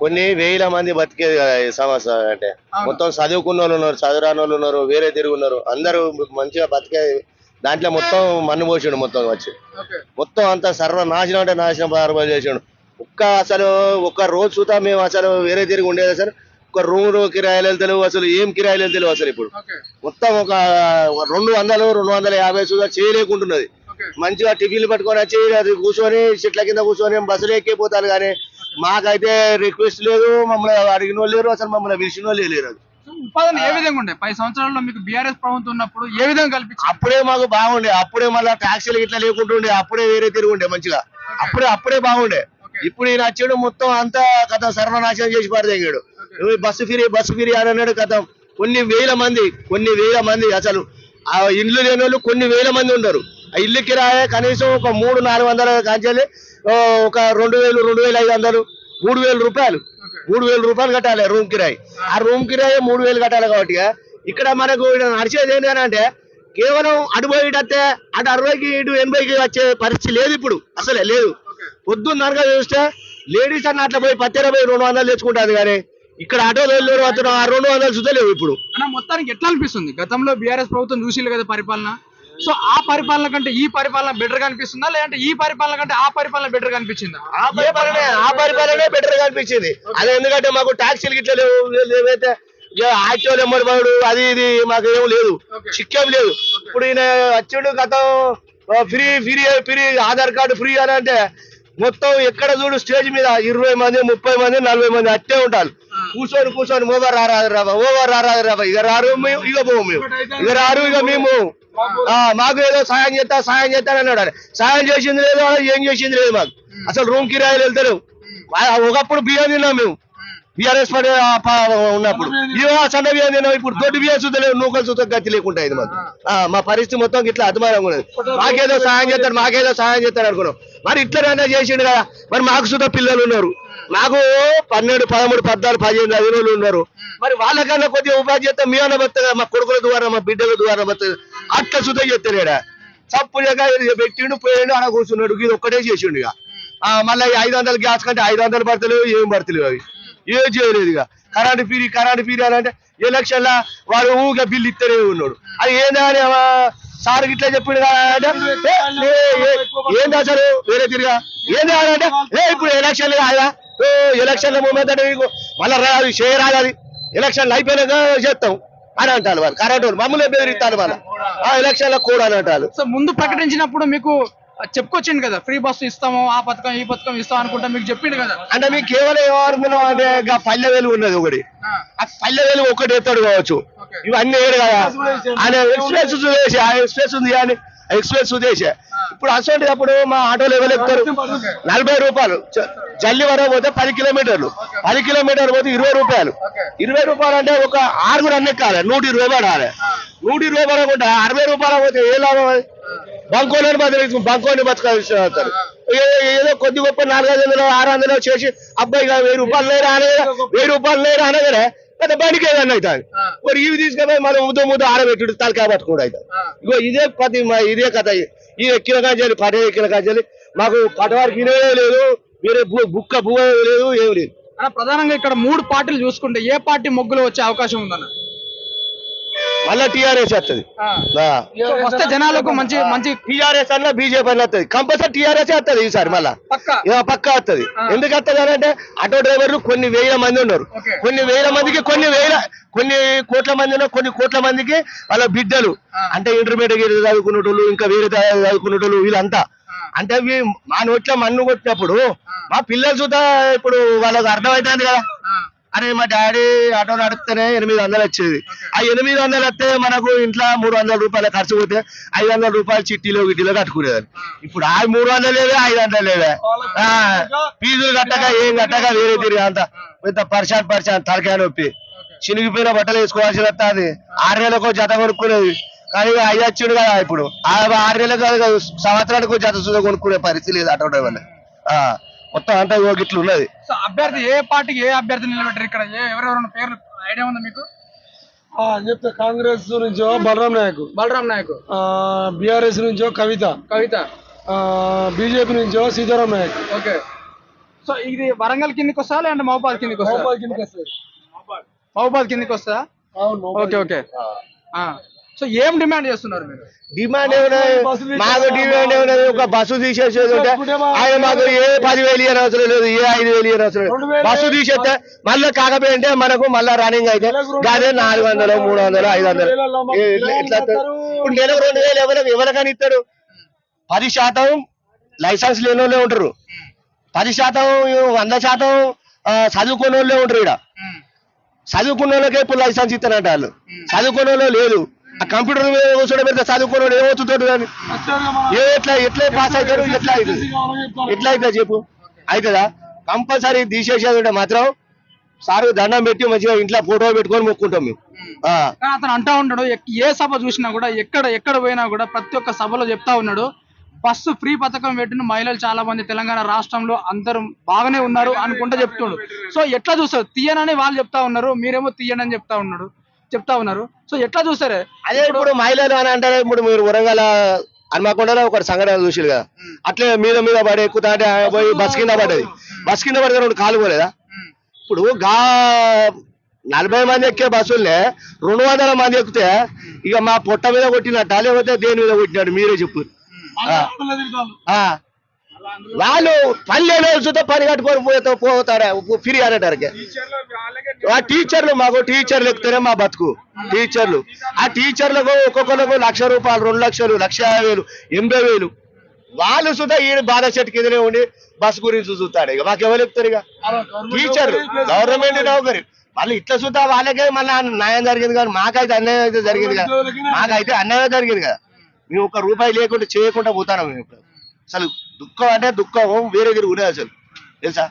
కొన్ని వేల మంది బతికేది కదా ఈ సమస్య అంటే. మొత్తం చదువుకున్న వాళ్ళు ఉన్నారు, చదువురాని వాళ్ళు ఉన్నారు, వేరే తిరిగి ఉన్నారు, అందరూ మంచిగా బతికేది. దాంట్లో మొత్తం మన్ను పోసిండు మొత్తం వచ్చి. మొత్తం అంతా సర్వనాశనం అంటే నాశనం ప్రారంభం చేసిండు. అసలు ఒక్క రోజు చూద్దా మేము అసలు వేరే తిరిగి ఉండేది అసలు. ఒక రూమ్ కిరాయిలు తెలియవు, అసలు ఏం కిరాయిలు తెలియవు అసలు. ఇప్పుడు మొత్తం ఒక 200-250 చూద్దా చేయలేకుంటున్నది. మంచిగా టిఫిన్లు పట్టుకొని వచ్చి అది కూర్చొని చెట్ల కింద కూర్చొని బస్సులు ఎక్కిపోతారు. కానీ మాకైతే రిక్వెస్ట్ లేదు, మమ్మల్ని అడిగిన వాళ్ళు లేరు, అసలు మమ్మల్ని పిలిచిన వాళ్ళు లేరు. అది ఉపాధి ఏ విధంగా ఉండే 10 సంవత్సరాల్లో మీకు బీఆర్ఎస్ ప్రభుత్వం ఉన్నప్పుడు ఏ విధంగా కల్పించారు? అప్పుడే మాకు బాగుండే, అప్పుడే మళ్ళీ ట్యాక్సీలు ఇట్లా లేకుంటుండే, అప్పుడే వేరే తిరిగి ఉండే మంచిగా. అప్పుడే బాగుండే. ఇప్పుడు ఈయన వచ్చాడు మొత్తం అంతా కథ సర్వనాశనం చేసి పడదెంగాడు. బస్సు ఫిరి అని అన్నాడు. కథ కొన్ని వేల మంది అసలు ఆ ఇల్లు లేని వాళ్ళు కొన్ని వేల మంది ఉన్నారు. ఆ ఇల్లు కిరాయి కనీసం ఒక 300-400 కాంచాలి, ఒక 2,000-2,500 3,000 రూపాయలు 3,000 రూపాయలు కట్టాలి రూమ్ కిరాయి. ఆ రూమ్ కిరాయి 3,000 కట్టాలి. కాబట్టి ఇక్కడ మనకు నడిచేది ఏంటి అని అంటే కేవలం అటు పోయితే అటు 60కి ఇటు 80కి వచ్చే పరిస్థితి లేదు ఇప్పుడు, అసలే లేదు. పొద్దున్నరగా చూస్తే లేడీస్ అన్న అట్లా పోయి 200 తెచ్చుకుంటారు. కానీ ఇక్కడ ఆటో వెళ్ళారు అతను ఆ 200 చూడలేవు ఇప్పుడు. అన్న మొత్తానికి ఎట్లా అనిపిస్తుంది? గతంలో బీఆర్ఎస్ ప్రభుత్వం చూసిల్లు కదా పరిపాలన. సో ఆ పరిపాలన కంటే ఈ పరిపాలన బెటర్ గా అనిపిస్తుందా, లేదంటే ఈ పరిపాలన కంటే ఆ పరిపాలన బెటర్ గా అనిపించిందా? ఆ పరిపాలనే బెటర్ గా అనిపించింది. అదే ఎందుకంటే మాకు ట్యాక్సీలు గిట్ల లేవైతే ఆక్టివ్ నెంబర్ అది ఇది మాకు ఏం లేదు, చిక్కేం లేదు. ఇప్పుడు ఈయన వచ్చిండు గతం ఫ్రీ ఆధార్ కార్డు ఫ్రీ అని అంటే మొత్తం ఎక్కడ చూడు స్టేజ్ మీద 20 మంది 30 మంది 40 మంది అట్టే ఉంటారు. కూర్చొని ఓవర్ రారాదు రాబా ఇక రారు మేము ఇక పోము, మేము ఇక రారు ఇక మేము మాకు ఏదో సాయం చేస్తానని అన్నాడు. సాయం చేసింది లేదు, ఏం చేసింది లేదు. మాకు అసలు రూమ్ కిరాయిలు వెళ్తారు. ఒకప్పుడు బియ్యం తిన్నాం మేము బీఆర్ఎస్ పడి ఉన్నప్పుడు. సన్న బియ్యం తిన్నాం, ఇప్పుడు దొడ్డు బియ్యం చూద్దా లేవు, నూకలు చూద్దా గతి లేకుండా ఇది మాకు. మా పరిస్థితి మొత్తం ఇట్లా అద్మానంగా ఉన్నది. మాకేదో సాయం చేస్తాడు అనుకున్నాం. మరి ఇట్లా చేసిండు కదా. మరి మాకు సుధా పిల్లలు ఉన్నారు, మాకు 12, 13, 14, 15 చదివిన ఉన్నారు. మరి వాళ్ళకన్నా కొద్దిగా ఉపాధి చేస్తే మీ అన్న బతుగా, మా కొడుకుల ద్వారా మా బిడ్డల ద్వారా బతుగా అట్లా సుధా చేస్తాడు. చప్పు పెట్టిండు పోయిండు అలా కూర్చున్నాడు. ఇది ఒక్కటే చేసిండు. ఇక మళ్ళీ 500 గ్యాస్ కంటే 500 పడతలేవు, ఏం పడతలేవు, అవి ఏం చేయలేదు. ఇక కరెంట్ ఫీరీ అని అంటే ఎలక్షన్ లా వాడు ఊగా బిల్లు ఇస్తూనే ఉన్నాడు. అది ఏందని సార్ ఇట్లా చెప్పిండు అంటే ఏంది అసలు వేరే తిరిగా ఏంది అంటే ఇప్పుడు ఎలక్షన్లు కాదా, ఎలక్షన్ల మూమెంట్ అంటే మళ్ళీ రాదు చేయరాదు, అది ఎలక్షన్లు అయిపోయినాక చేస్తాం అని అంటారు వాళ్ళు. కరెంట్ వాళ్ళు మమ్మల్ని బెదిరిస్తారు మళ్ళీ ఎలక్షన్ల కూడా అని అంటారు. సో ముందు ప్రకటించినప్పుడు మీకు చెప్పుకొచ్చిండు కదా ఫ్రీ బస్సు ఇస్తాము, ఆ పథకం ఈ పథకం ఇస్తాం అనుకుంటా మీకు చెప్పిండు కదా. అంటే మీకు కేవలం ఏమనుకున్నాం అంటే పల్లె వెలుగు ఉన్నది ఒకటి, ఆ పల్లె వెలుగు ఒకటి ఎత్తాడు కావచ్చు, ఇవన్నీ ఏడు కదా. ఆయన ఎక్స్ప్రెస్ సుదేశ ఎక్స్ప్రెస్ ఉంది కానీ ఎక్స్ప్రెస్ సుదేశ. ఇప్పుడు అసలు మా ఆటోలు ఎవరు ఎక్కుతారు? 40 రూపాయలు జల్లి వరకు పోతే 10 కిలోమీటర్లు, 10 కిలోమీటర్లు పోతే 20 రూపాయలు. 20 రూపాయలు అంటే ఒక 6 అన్నీ ఎక్కాలి, 120 పడాలి. 120 పడకుండా 60 రూపాయలు పోతే ఏ లాభం? బంకోని బతకాల్సి ఏదో కొద్ది గొప్ప 400, 600 చేసి అబ్బాయి 1000 రూపాయలు లేరా అనగా 1000 రూపాయలు లేరా అనగానే పెద్ద బండికి ఏదన్నా అవుతుంది. మరి ఇవి తీసుకుపోయి మనం ముద్ద ఆరబెట్టుడు తలకాయ పట్టుకుంటూ అవుతుంది. ఇగో ఇదే కథ. ఈ ఎక్కిన కాంచాలి పటే ఎక్కిన కాంచాలి మాకు పటవారికి వినయే లేదు, వేరే బుక్క భూమ లేదు, ఏం లేదు. ప్రధానంగా ఇక్కడ 3 పార్టీలు చూసుకుంటే ఏ పార్టీ మొగ్గులో వచ్చే అవకాశం ఉందన్న? మళ్ళా టీఆర్ఎస్ వస్తుంది. వస్తే జనాలకు మంచి టీఆర్ఎస్ అన్న బీజేపీ అని వస్తుంది, కంపల్సరీ టీఆర్ఎస్ వస్తుంది ఈసారి. మళ్ళా పక్కా వస్తుంది. ఎందుకు వస్తుంది అంటే ఆటో డ్రైవర్లు కొన్ని వేల మంది ఉన్నారు, కొన్ని వేల మందికి కొన్ని కోట్ల మంది ఉన్నారు, కొన్ని కోట్ల మందికి వాళ్ళ బిడ్డలు అంటే ఇంటర్మీడియట్ చదువుకునేటోళ్ళు, ఇంకా వేరే చదువుకునేటోళ్ళు, వీళ్ళంతా అంటే మా నోట్ల మన్ను కొట్టినప్పుడు మా పిల్లలు చూద్దా ఇప్పుడు వాళ్ళకి అర్థమవుతుంది కదా. అరే మా డాడీ ఆటో నడిస్తేనే 800 వచ్చేది, ఆ 800 వస్తే మనకు ఇంట్లో 300 రూపాయల ఖర్చు పోతే 500 రూపాయలు చిట్టీలో గిట్టీలో కట్టుకునేదాన్ని. ఇప్పుడు ఆ 300 లేవే 500 లేవే, ఫీజులు కట్టక ఏం కట్టక వేరే తిరిగి అంత పెద్ద పరిశాన్ తలకాయ నొప్పి. చినిగిపోయిన బట్టలు వేసుకోవాల్సి వస్తుంది. 6 నెలలకు జత కొనుక్కునేది, కానీ అయ్యొచ్చుడు కదా. ఇప్పుడు 6 నెలలకు సంవత్సరానికి జత చూడ కొనుక్కునే పరిస్థితి లేదు ఆటో డ్రైవర్లు. మొత్తం అంతా ఇట్లా ఉన్నది. అభ్యర్థి ఏ పార్టీకి ఏ అభ్యర్థి నిలబెట్టారు ఇక్కడ? ఎవరెవరైనా పేర్లు ఐడియా ఉందా మీకు? చెప్తే కాంగ్రెస్ నుంచో బలరాం నాయక్, బీఆర్ఎస్ నుంచో కవిత, బీజేపీ నుంచో సీతారాం నాయక్. ఓకే. సో ఇది వరంగల్ కిందకి వస్తా లేదంటే మహబాద్ కిందకి వస్తా? మహబాద్ కిందకి వస్తుంది. మహబాద్ కిందకి వస్తా. అవును, మహబాద్ ఓకే ఓకే. సో ఏం డిమాండ్ చేస్తున్నారు మీరు? డిమాండ్ ఏమైనా మాకు డిమాండ్ ఏమైనా ఒక బస్సు తీసేసేది ఉంటే ఆయన మాకు ఏ 10,000 ఇయర్ అవసరం లేదు, ఏ 5,000 ఇయర్ అవసరం లేదు. బస్సు తీసేస్తే మళ్ళీ కాకపోయింటే మనకు మళ్ళా రన్నింగ్ అయితే అదే 400, 300, 500 ఎట్లా ఇప్పుడు నెలకు 2,000 ఎవరికని ఇస్తారు? 10% లైసెన్స్ లేని వాళ్ళే ఉంటారు, 10%, 100% చదువుకున్న వాళ్ళే ఉంటారు. ఇక్కడ చదువుకున్న వాళ్ళకే ఇప్పుడు లైసెన్స్ ఇస్తారంట. వాళ్ళు చదువుకున్న వాళ్ళు లేదు. ఆ కంప్యూటర్ మీద కూర్చోడం పెడితే చదువుకున్న వాడు ఏమవుతుంటాడు కానీ ఎట్లా పాస్ అవుతాడు? ఎట్లా అవుతుంది చెప్పు? అవుతుందా? కంపల్సరీ తీసేసేది ఉంటే మాత్రం సార్ దండం పెట్టి మంచిగా ఇంట్లో ఫోటో పెట్టుకొని మొక్కుంటాం మేము. కానీ అతను అంటా ఉంటాడు, ఏ సభ చూసినా కూడా ఎక్కడ పోయినా కూడా ప్రతి ఒక్క సభలో చెప్తా ఉన్నాడు, బస్సు ఫ్రీ పథకం పెట్టిన మహిళలు చాలా మంది తెలంగాణ రాష్ట్రంలో అందరూ బాగానే ఉన్నారు అనుకుంటా చెప్తుండు. సో ఎట్లా చూస్తారు? తీయనని వాళ్ళు చెప్తా ఉన్నారు, మీరేమో తీయనని చెప్తా ఉన్నారు. సో ఎట్లా చూస్తారు? అదే ఇప్పుడు మహిళలు అని అంటారు. ఇప్పుడు మీరు వరంగల్ హన్మకొండలో ఒక సంఘటన చూసారు కదా, అట్లే మీద పడి ఎక్కుతా అంటే పోయి బస్ కింద పడ్డది. బస్ కింద పడితే 2 కాలు పోలేదా? ఇప్పుడు 40 మంది ఎక్కే బస్సుల్నే 200 మంది ఎక్కితే ఇక మా పొట్ట మీద కొట్టినట్ట లేకపోతే దేని మీద కొట్టినట్టు మీరే చెప్పు. వాళ్ళు పల్లెలో చూస్తే పని కట్టుకొని పోతారా ఫ్రీ అనేటారు. ఆ టీచర్లు మాకు టీచర్లు ఎక్కుతారే మా బతుకు. టీచర్లు ఆ టీచర్లకు ఒక్కొక్కరికి 1,00,000 రూపాయలు, 2 లక్షలు, 1,50,000, 80,000 వాళ్ళు సుధా ఈ బాధ చెట్టు కిందనే ఉండి బస్ గురించి చూస్తాడు. ఇక మాకెవరు చెప్తారు? ఇక టీచర్లు గవర్నమెంట్ నౌకరి వాళ్ళు ఇట్లా చూద్దా వాళ్ళకే మళ్ళీ న్యాయం జరిగింది కానీ మాకైతే అన్యాయం అయితే జరిగింది కదా. మాకైతే అన్యాయం జరిగింది కదా. మేము 1 రూపాయి లేకుండా చేయకుండా పోతాను మేము. అసలు దుఃఖం అంటే దుఃఖం వేరే తిరుగునే అసలు తెలుసా.